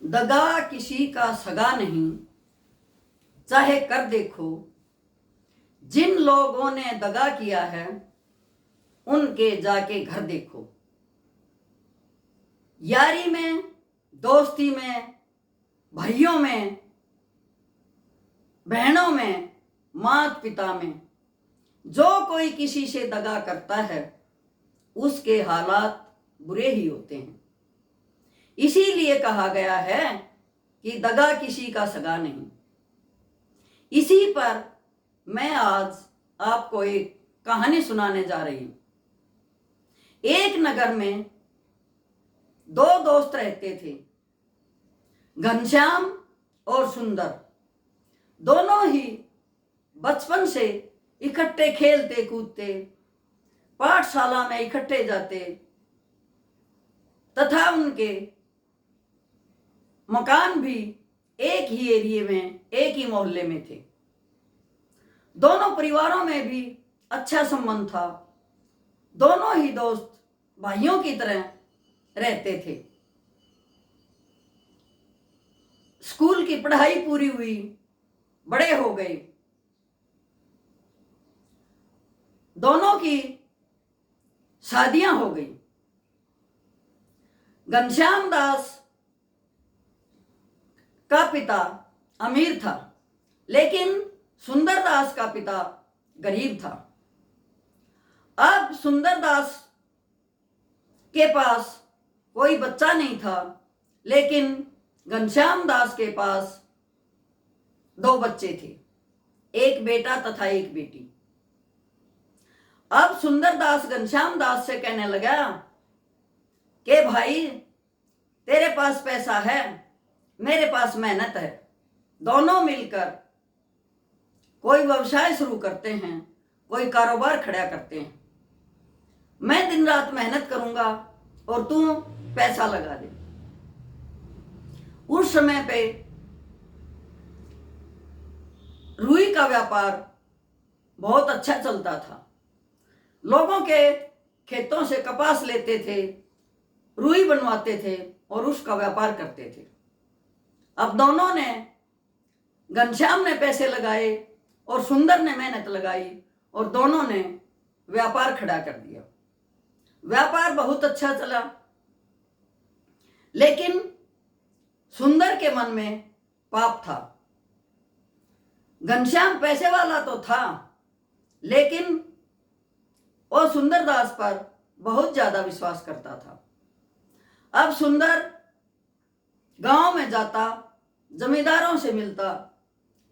दगा किसी का सगा नहीं, चाहे कर देखो। जिन लोगों ने दगा किया है उनके जाके घर देखो। यारी में, दोस्ती में, भाइयों में, बहनों में, माता पिता में जो कोई किसी से दगा करता है उसके हालात बुरे ही होते हैं। इसीलिए कहा गया है कि दगा किसी का सगा नहीं। इसी पर मैं आज आपको एक कहानी सुनाने जा रही हूं। एक नगर में दो दोस्त रहते थे, घनश्याम और सुंदर। दोनों ही बचपन से इकट्ठे खेलते कूदते, पाठशाला में इकट्ठे जाते तथा उनके मकान भी एक ही एरिया में, एक ही मोहल्ले में थे। दोनों परिवारों में भी अच्छा संबंध था। दोनों ही दोस्त भाइयों की तरह रहते थे। स्कूल की पढ़ाई पूरी हुई, बड़े हो गए। दोनों की शादियां हो गई। घनश्याम दास का पिता अमीर था, लेकिन सुंदर दास का पिता गरीब था। अब सुंदर दास के पास कोई बच्चा नहीं था, लेकिन घनश्याम दास के पास दो बच्चे थे, एक बेटा तथा एक बेटी। अब सुंदर दास घनश्याम दास से कहने लगा कि भाई, तेरे पास पैसा है, मेरे पास मेहनत है, दोनों मिलकर कोई व्यवसाय शुरू करते हैं, कोई कारोबार खड़ा करते हैं। मैं दिन रात मेहनत करूंगा और तू पैसा लगा दे। उस समय पे रुई का व्यापार बहुत अच्छा चलता था। लोगों के खेतों से कपास लेते थे, रुई बनवाते थे और उसका व्यापार करते थे। अब दोनों ने, घनश्याम ने पैसे लगाए और सुंदर ने मेहनत लगाई और दोनों ने व्यापार खड़ा कर दिया। व्यापार बहुत अच्छा चला, लेकिन सुंदर के मन में पाप था। घनश्याम पैसे वाला तो था, लेकिन वो सुंदर दास पर बहुत ज्यादा विश्वास करता था। अब सुंदर गांव में जाता, जमींदारों से मिलता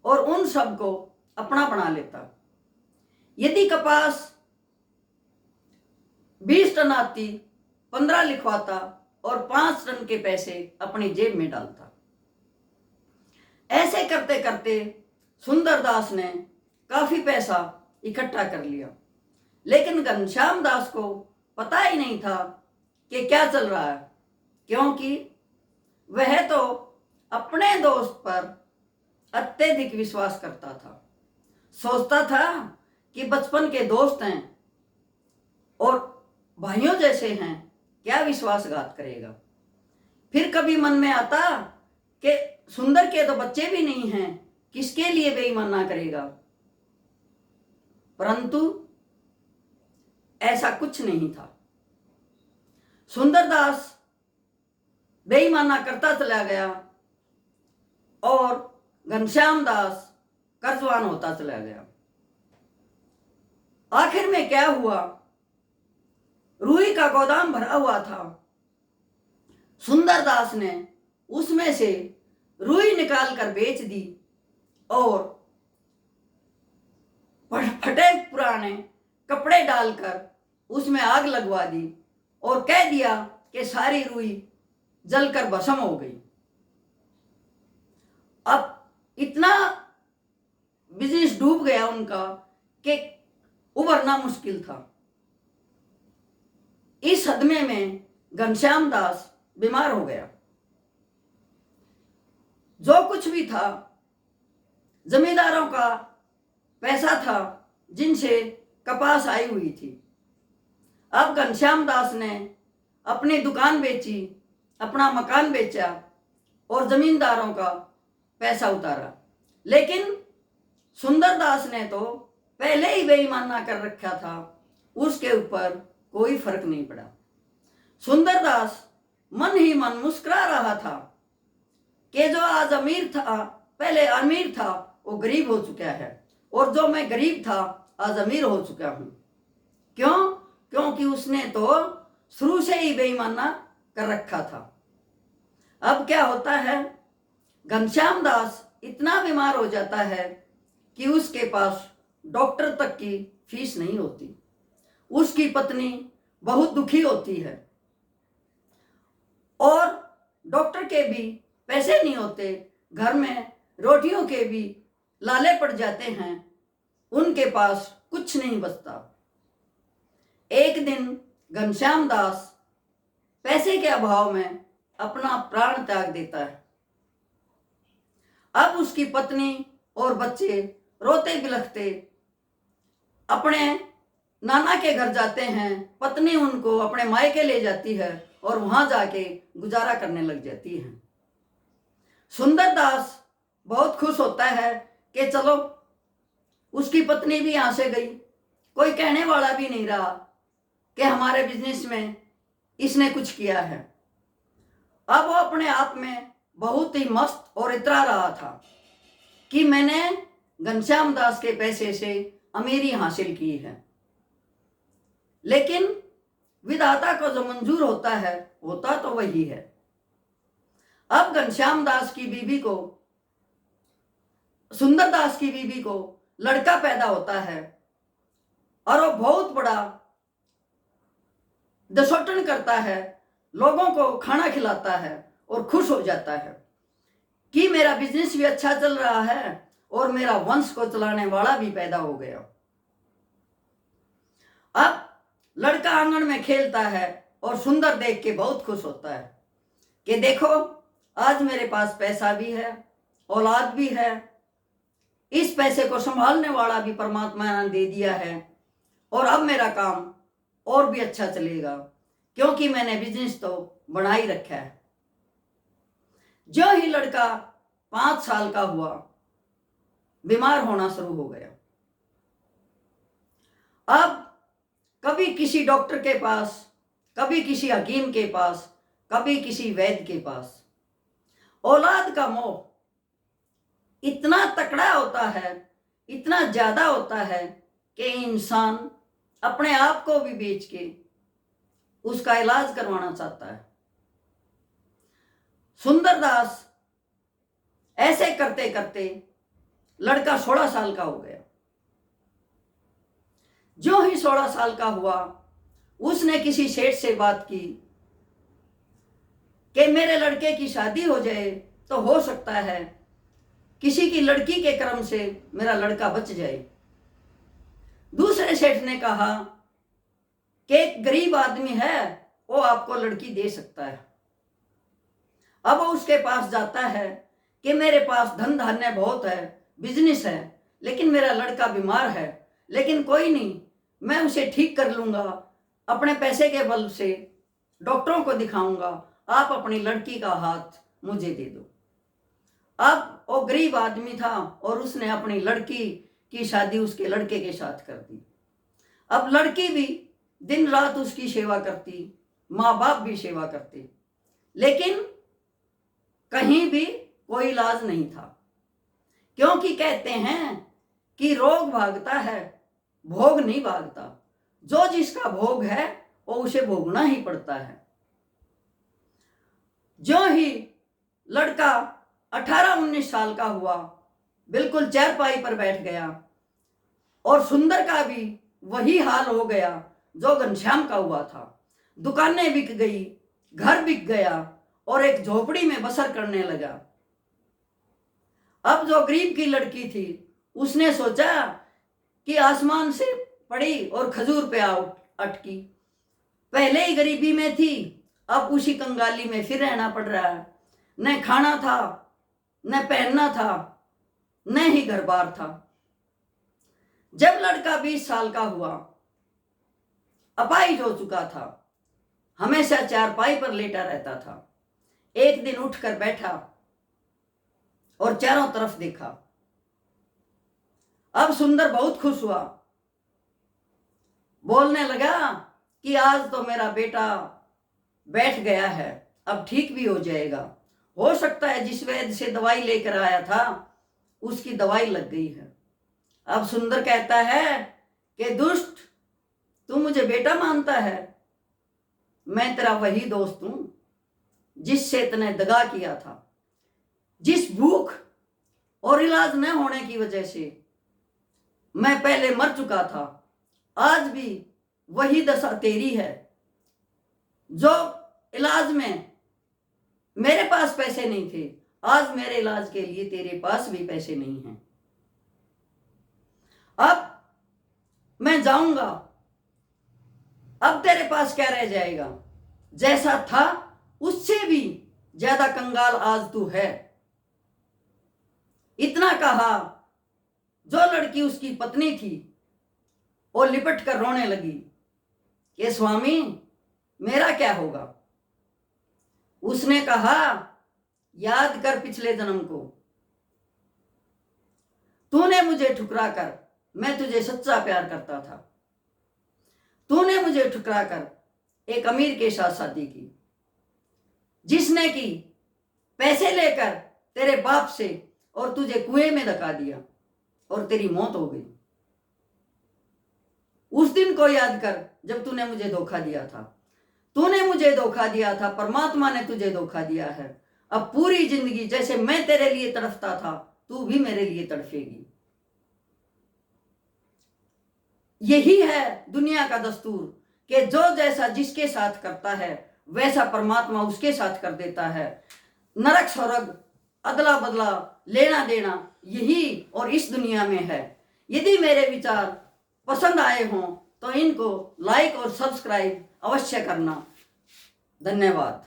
और उन सबको अपना बना लेता। यदि कपास 20 टन आती, 15 लिखवाता और 5 टन के पैसे अपनी जेब में डालता। ऐसे करते करते सुंदर दास ने काफी पैसा इकट्ठा कर लिया, लेकिन घनश्याम दास को पता ही नहीं था कि क्या चल रहा है, क्योंकि वह तो अपने दोस्त पर अत्यधिक विश्वास करता था। सोचता था कि बचपन के दोस्त हैं और भाइयों जैसे हैं, क्या विश्वासघात करेगा। फिर कभी मन में आता कि सुंदर के तो बच्चे भी नहीं हैं, किसके लिए बेईमाना करेगा। परंतु ऐसा कुछ नहीं था। सुंदर दास बेईमाना करता चला गया और घनश्याम दास कर्जवान होता चला गया। आखिर में क्या हुआ, रुई का गोदाम भरा हुआ था। सुंदर दास ने उसमें से रुई निकाल कर बेच दी और फटे पुराने कपड़े डालकर उसमें आग लगवा दी और कह दिया कि सारी रुई जलकर भस्म हो गई। अब इतना बिजनेस डूब गया उनका कि उभरना मुश्किल था। इस सदमे में घनश्याम दास बीमार हो गया। जो कुछ भी था, जमींदारों का पैसा था जिनसे कपास आई हुई थी। अब घनश्याम दास ने अपनी दुकान बेची, अपना मकान बेचा और जमींदारों का पैसा उतारा, लेकिन सुंदरदास ने तो पहले ही बेईमाना कर रखा था, उसके ऊपर कोई फर्क नहीं पड़ा। सुंदरदास मन ही मन मुस्कुरा रहा था कि जो आज अमीर था, पहले अमीर था, वो गरीब हो चुका है, और जो मैं गरीब था आज अमीर हो चुका हूं। क्यों? क्योंकि उसने तो शुरू से ही बेईमाना कर रखा था। अब क्या होता है, घनश्याम दास इतना बीमार हो जाता है कि उसके पास डॉक्टर तक की फीस नहीं होती। उसकी पत्नी बहुत दुखी होती है और डॉक्टर के भी पैसे नहीं होते, घर में रोटियों के भी लाले पड़ जाते हैं, उनके पास कुछ नहीं बचता। एक दिन घनश्याम दास पैसे के अभाव में अपना प्राण त्याग देता है। अब उसकी पत्नी और बच्चे रोते बिलखते अपने नाना के घर जाते हैं। पत्नी उनको अपने मायके ले जाती है और वहां जाके गुजारा करने लग जाती है। सुंदरदास बहुत खुश होता है कि चलो उसकी पत्नी भी यहां से गई, कोई कहने वाला भी नहीं रहा कि हमारे बिजनेस में इसने कुछ किया है। अब वो अपने आप में बहुत ही मस्त और इतरा रहा था कि मैंने घनश्याम दास के पैसे से अमीरी हासिल की है। लेकिन विधाता को जो मंजूर होता है, होता तो वही है। अब घनश्याम दास की बीवी को, सुंदरदास की बीवी को लड़का पैदा होता है और वो बहुत बड़ा दसोटन करता है, लोगों को खाना खिलाता है और खुश हो जाता है कि मेरा बिजनेस भी अच्छा चल रहा है और मेरा वंश को चलाने वाला भी पैदा हो गया। अब लड़का आंगन में खेलता है और सुंदर देख के बहुत खुश होता है कि देखो आज मेरे पास पैसा भी है, औलाद भी है, इस पैसे को संभालने वाला भी परमात्मा ने दे दिया है और अब मेरा काम और भी अच्छा चलेगा क्योंकि मैंने बिजनेस तो बना ही रखा है। जो ही लड़का 5 साल का हुआ, बीमार होना शुरू हो गया। अब कभी किसी डॉक्टर के पास, कभी किसी हकीम के पास, कभी किसी वैद्य के पास। औलाद का मोह इतना तकड़ा होता है, इतना ज्यादा होता है कि इंसान अपने आप को भी बेच के उसका इलाज करवाना चाहता है। सुंदरदास ऐसे करते करते लड़का 16 साल का हो गया। जो ही 16 साल का हुआ, उसने किसी सेठ से बात की कि मेरे लड़के की शादी हो जाए तो हो सकता है किसी की लड़की के क्रम से मेरा लड़का बच जाए। दूसरे सेठ ने कहा कि एक गरीब आदमी है, वो आपको लड़की दे सकता है। अब वो उसके पास जाता है कि मेरे पास धन धान्य बहुत है, बिजनेस है, लेकिन मेरा लड़का बीमार है, लेकिन कोई नहीं, मैं उसे ठीक कर लूंगा, अपने पैसे के बल से डॉक्टरों को दिखाऊंगा, आप अपनी लड़की का हाथ मुझे दे दो। अब वो गरीब आदमी था और उसने अपनी लड़की की शादी उसके लड़के के साथ कर दी। अब लड़की भी दिन रात उसकी सेवा करती, माँ बाप भी सेवा करते, लेकिन कहीं भी कोई इलाज नहीं था। क्योंकि कहते हैं कि रोग भागता है, भोग नहीं भागता। जो जिसका भोग है वो उसे भोगना ही पड़ता है। जो ही लड़का 18-19 साल का हुआ, बिल्कुल चारपाई पर बैठ गया और सुंदर का भी वही हाल हो गया जो घनश्याम का हुआ था। दुकानें बिक गई, घर बिक गया और एक झोपड़ी में बसर करने लगा। अब जो गरीब की लड़की थी, उसने सोचा कि आसमान से पड़ी और खजूर पे आ अटकी। पहले ही गरीबी में थी, अब उसी कंगाली में फिर रहना पड़ रहा है। न खाना था, न पहनना था, न ही घर बार था। जब लड़का 20 साल का हुआ, अपाहिज हो चुका था, हमेशा चारपाई पर लेटा रहता था। एक दिन उठकर बैठा और चारों तरफ देखा। अब सुंदर बहुत खुश हुआ, बोलने लगा कि आज तो मेरा बेटा बैठ गया है, अब ठीक भी हो जाएगा। हो सकता है जिस वैद्य से दवाई लेकर आया था उसकी दवाई लग गई है। अब सुंदर कहता है कि दुष्ट, तू मुझे बेटा मानता है, मैं तेरा वही दोस्त हूं जिससे तूने दगा किया था। जिस भूख और इलाज न होने की वजह से मैं पहले मर चुका था, आज भी वही दशा तेरी है। जो इलाज में मेरे पास पैसे नहीं थे, आज मेरे इलाज के लिए तेरे पास भी पैसे नहीं हैं। अब मैं जाऊंगा, अब तेरे पास क्या रह जाएगा? जैसा था उससे भी ज्यादा कंगाल आज तू है। इतना कहा, जो लड़की उसकी पत्नी थी वो लिपट कर रोने लगी कि स्वामी मेरा क्या होगा? उसने कहा, याद कर पिछले जन्म को, तूने मुझे ठुकरा कर मैं तुझे सच्चा प्यार करता था। तूने मुझे ठुकरा कर एक अमीर के साथ शादी की, जिसने की पैसे लेकर तेरे बाप से और तुझे कुएं में धका दिया और तेरी मौत हो गई। उस दिन को याद कर जब तूने मुझे धोखा दिया था। तूने मुझे धोखा दिया था, परमात्मा ने तुझे धोखा दिया है। अब पूरी जिंदगी जैसे मैं तेरे लिए तड़फता था, तू भी मेरे लिए तड़फेगी। यही है दुनिया का दस्तूर कि जो जैसा जिसके साथ करता है वैसा परमात्मा उसके साथ कर देता है। नरक स्वर्ग, अदला बदला, लेना देना, यही और इस दुनिया में है। यदि मेरे विचार पसंद आए हों तो इनको लाइक और सब्सक्राइब अवश्य करना। धन्यवाद।